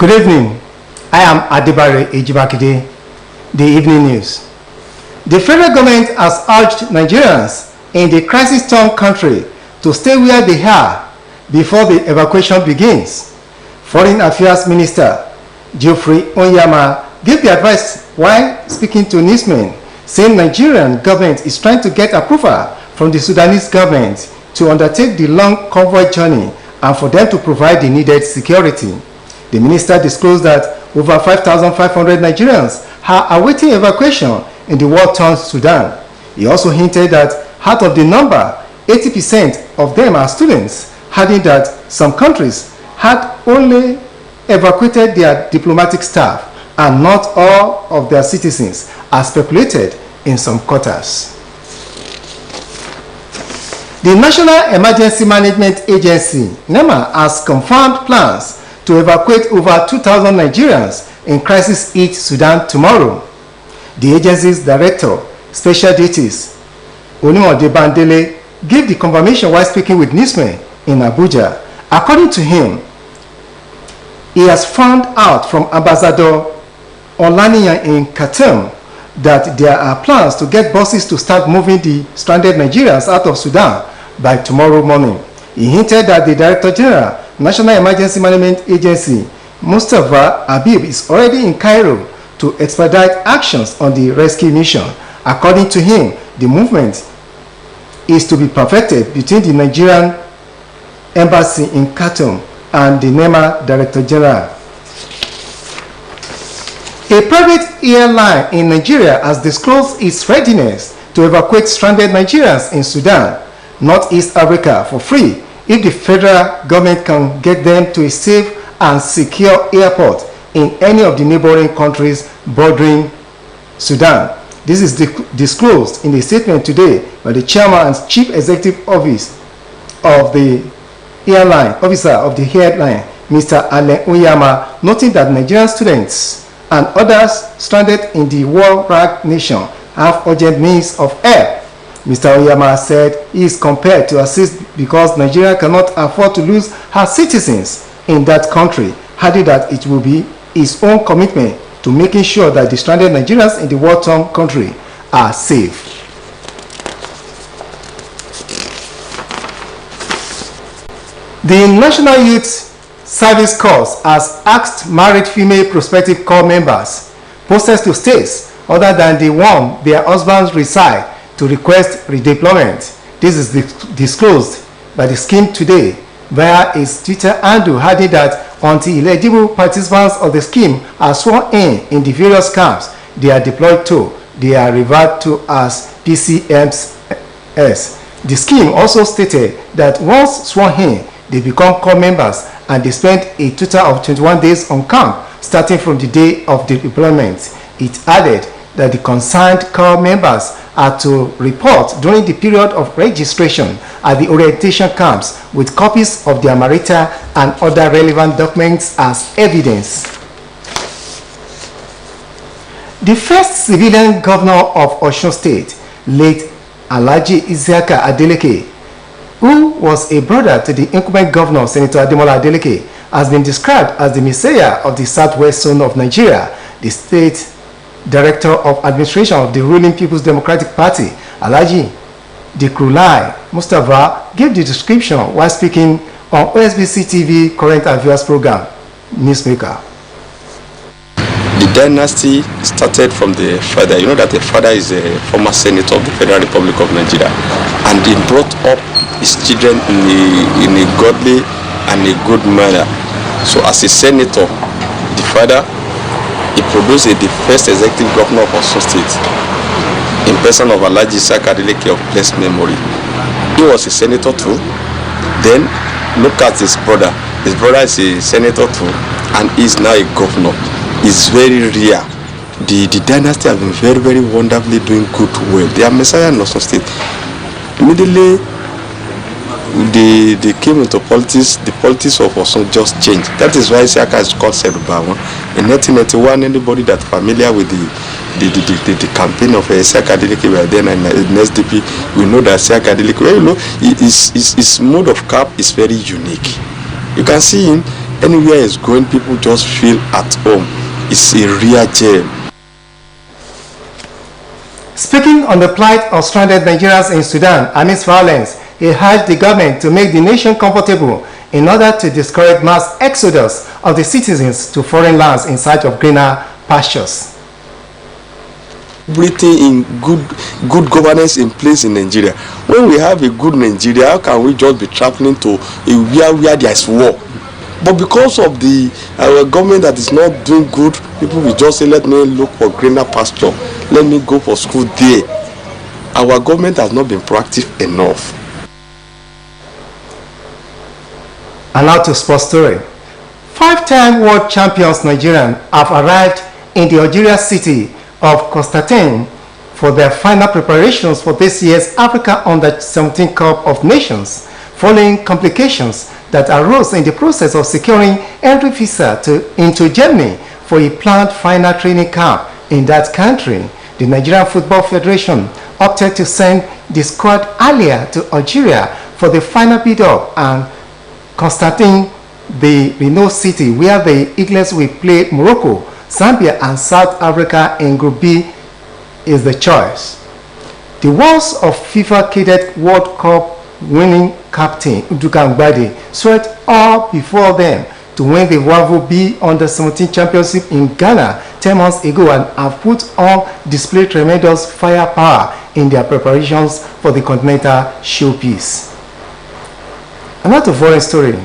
Good evening. I am Adibare Ejibakide, the evening news. The federal government has urged Nigerians in the crisis-torn country to stay where they are before the evacuation begins. Foreign Affairs Minister Geoffrey Onyema gave the advice while speaking to newsmen, saying Nigerian government is trying to get approval from the Sudanese government to undertake the long convoy journey and for them to provide the needed security. The minister disclosed that over 5,500 Nigerians are awaiting evacuation in the war-torn Sudan. He also hinted that out of the number, 80% of them are students, adding that some countries had only evacuated their diplomatic staff and not all of their citizens, as speculated in some quarters. The National Emergency Management Agency, NEMA, has confirmed plans to evacuate over 2,000 Nigerians in crisis-hit Sudan tomorrow. The agency's director, Special Duties, Onimode Bandele, gave the confirmation while speaking with newsmen in Abuja. According to him, he has found out from Ambassador Olaniyan in Khartoum that there are plans to get buses to start moving the stranded Nigerians out of Sudan by tomorrow morning. He hinted that the Director General, National Emergency Management Agency, Mustafa Habib, is already in Cairo to expedite actions on the rescue mission. According to him, the movement is to be perfected between the Nigerian embassy in Khartoum and the NEMA Director General. A private airline in Nigeria has disclosed its readiness to evacuate stranded Nigerians in Sudan, Northeast Africa, for free if the federal government can get them to a safe and secure airport in any of the neighboring countries bordering Sudan. This is disclosed in a statement today by the chairman and chief executive officer of the airline, Mr. Ale Onyema, noting that Nigerian students and others stranded in the war-racked nation have urgent needs of help. Mr. Onyema said he is compelled to assist because Nigeria cannot afford to lose her citizens in that country, adding that it will be his own commitment to making sure that the stranded Nigerians in the war-torn country are safe. The National Youth Service Corps has asked married female prospective corps members posted to states other than the one their husbands reside to request redeployment. This is disclosed by the scheme today via its Twitter handle, adding that until eligible participants of the scheme are sworn in the various camps they are deployed to, they are referred to as PCMs. The scheme also stated that once sworn in, they become corps members and they spend a total of 21 days on camp starting from the day of the deployment. It added that the concerned corps members are to report during the period of registration at the orientation camps with copies of their marital and other relevant documents as evidence. The first civilian governor of Osun State, late Alhaji Isiaka Adeleke, who was a brother to the incumbent governor, Senator Ademola Adeleke, has been described as the messiah of the southwest zone of Nigeria. The state Director of Administration of the ruling People's Democratic Party, Alhaji Dikrulai Mustafa, gave the description while speaking on Osbc TV Current Affairs program, Newsmaker. The dynasty started from the father. You know that the father is a former senator of the Federal Republic of Nigeria, and he brought up his children in a godly and a good manner. So as a senator, the father, he produced the first executive governor of Osun State in person of Alhaji Isiaka Adeleke of blessed memory. He was a senator too. Then look at his brother. His brother is a senator too, and is now a governor. It's very rare. The dynasty have been very, very wonderfully doing good well. They are messiah in Osun State. Immediately they came into politics, the politics of Osun just changed. That is why Isiaka is called Serubawan. In 1991, anybody that's familiar with the campaign of Isiaka Adeleke by then and in SDP, we know that Isiaka Adeleke, well, you know, his mode of cap is very unique. You can see him Anywhere it's going, people just feel at home. It's a real gem. Speaking on the plight of stranded Nigerians in Sudan amidst violence, he urged the government to make the nation comfortable in order to discourage mass exodus of the citizens to foreign lands in search of greener pastures. Everything in good governance in place in Nigeria. When we have a good Nigeria, how can we just be traveling to a where there is war? But because of our government that is not doing good, people will just say, let me look for greener pasture. Let me go for school there. Our government has not been proactive enough. And now to sports story. 5-time world champions Nigerians have arrived in the Algeria city of Constantine for their final preparations for this year's Africa Under-17 Cup of Nations, following complications that arose in the process of securing entry visa into Germany for a planned final training camp in that country. The Nigerian Football Federation opted to send the squad earlier to Algeria for the final bid-up, and Constantine, the renowned city where the Eagles will play Morocco, Zambia and South Africa in Group B, is the choice. The walls of FIFA Cadet World Cup winning captain Uduka Ngbade sweat all before them to win the WAVO B Under-17 Championship in Ghana 10 months ago, and have put on display tremendous firepower in their preparations for the continental showpiece. Another foreign story.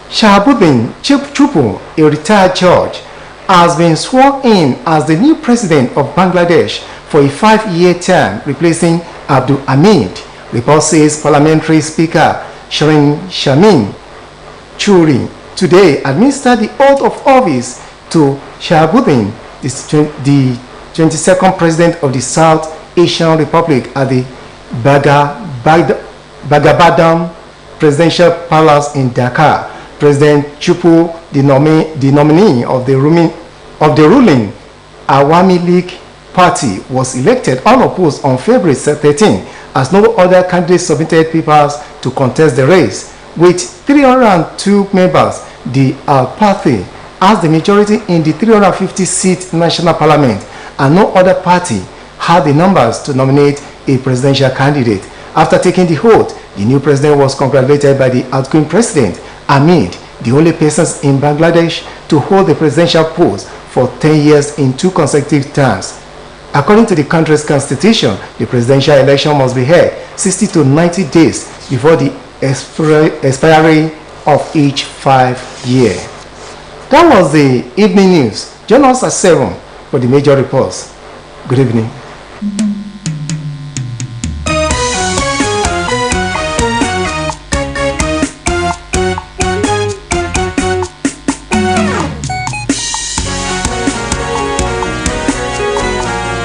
Shahabudin Chupu, a retired judge, has been sworn in as the new president of Bangladesh for a 5-year term, replacing Abdul Hamid. Report says Parliamentary Speaker Shirin Shamin Churi today administered the oath of office to Shahabudin, the 22nd president of the South Asian Republic, at the Bagabadan Presidential Palace in Dhaka. President Chupu, the nominee of the ruling Awami League Party, was elected unopposed on February 13, as no other candidate submitted papers to contest the race. With 302 members, the Al-Party has the majority in the 350-seat national parliament, and no other party had the numbers to nominate a presidential candidate. After taking the oath, the new president was congratulated by the outgoing president, Hamid, the only person in Bangladesh to hold the presidential post for 10 years in 2 consecutive terms. According to the country's constitution, the presidential election must be held 60 to 90 days before the expiry of each 5 years. That was the evening news. Join us at 7 for the major reports. Good evening.